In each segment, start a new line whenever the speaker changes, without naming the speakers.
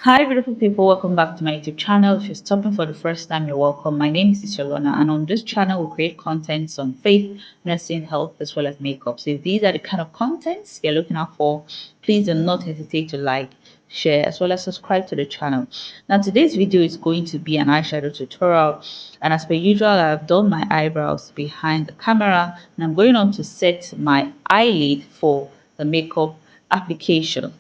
Hi, beautiful people. Welcome back to my YouTube channel. If you're stopping for the first time, you're welcome. My name is Ishalona, and on this channel, we create contents on faith, nursing, health, as well as makeup. So if these are the kind of contents you're looking out for, please do not hesitate to like, share, as well as subscribe to the channel. Now, today's video is going to be an eyeshadow tutorial, and as per usual, I've done my eyebrows behind the camera, and I'm going on to set my eyelid for the makeup application.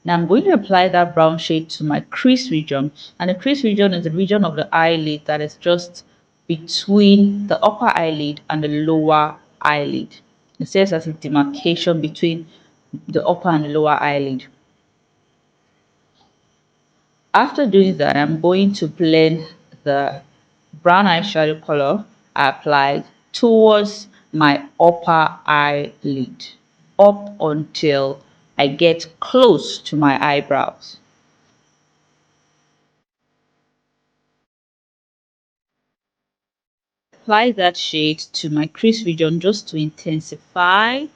Now I'm going to apply that brown shade to my crease region, and the crease region is the region of the eyelid that is just between the upper eyelid and the lower eyelid. It serves as a demarcation between the upper and the lower eyelid. After doing that, I'm going to blend the brown eyeshadow color I applied towards my upper eyelid up until I get close to my eyebrows. Apply that shade to my crease region just to intensify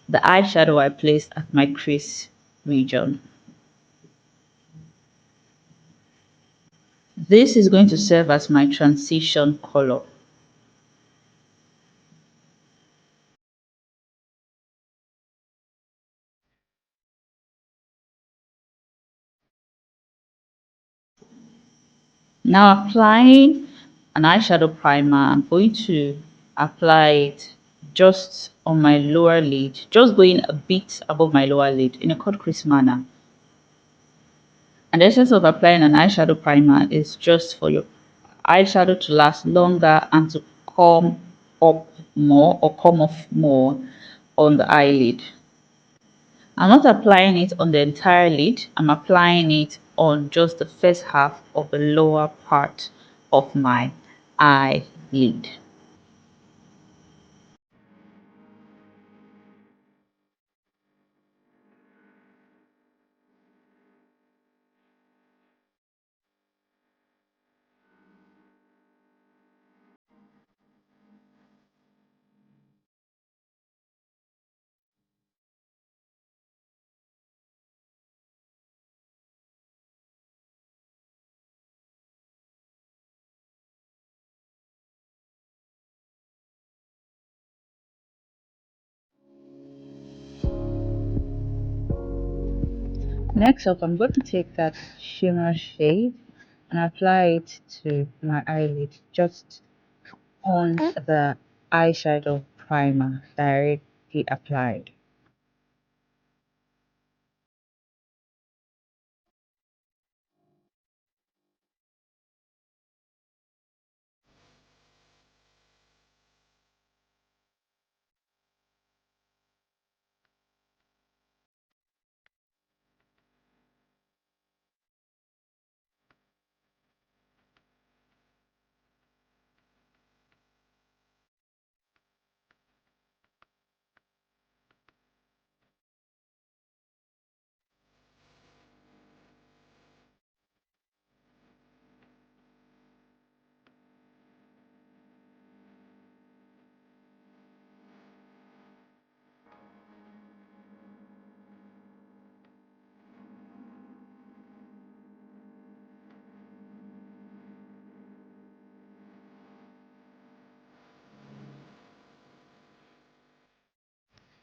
the eyeshadow I placed at my crease region. This is going to serve as my transition color. Now applying an eyeshadow primer, I'm going to apply it just on my lower lid, just going a bit above my lower lid in a cut crease manner. And the essence of applying an eyeshadow primer is just for your eyeshadow to last longer and to come up more or come off more on the eyelid. I'm not applying it on the entire lid, I'm applying it on just the first half of the lower part of my eyelid. Next up, I'm going to take that shimmer shade and apply it to my eyelid just on the eyeshadow primer that I already applied.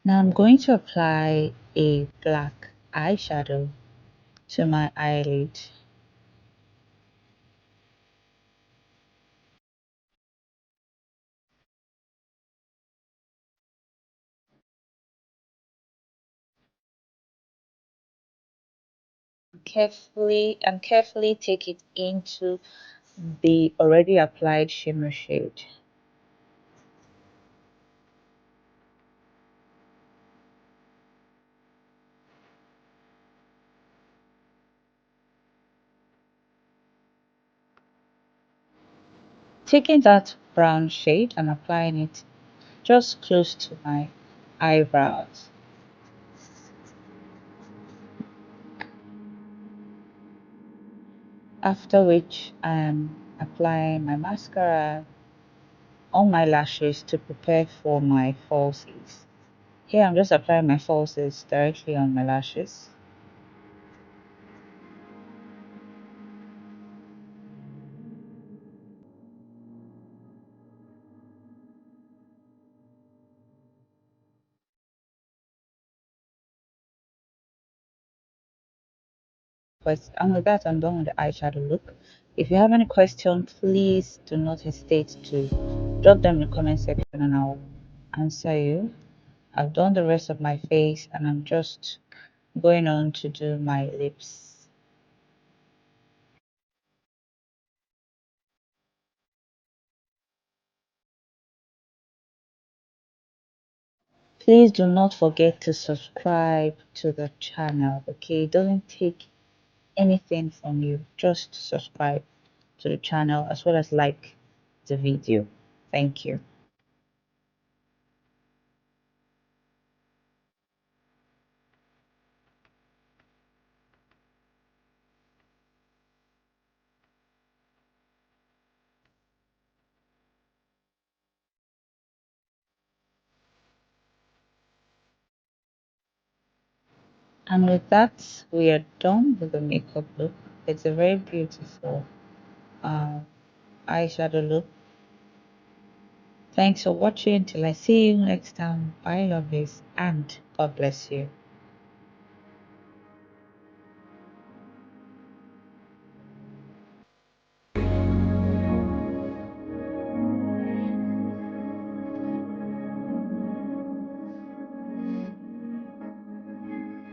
Now I'm going to apply a black eyeshadow to my eyelid. Carefully take it into the already applied shimmer shade. Taking that brown shade and applying it just close to my eyebrows. After which I am applying my mascara on my lashes to prepare for my falsies. Here I'm just applying my falsies directly on my lashes. And with that, I'm done with the eyeshadow look. If you have any question, please do not hesitate to drop them in the comment section and I'll answer you. I've done the rest of my face and I'm just going on to do my lips. Please do not forget to subscribe to the channel, okay? It doesn't take anything from you. Just subscribe to the channel as well as like the video. Thank you. And with that, we are done with the makeup look. It's a very beautiful uh, eyeshadow look. Thanks for watching. Till I see you next time. Bye, lovelies, and God bless you.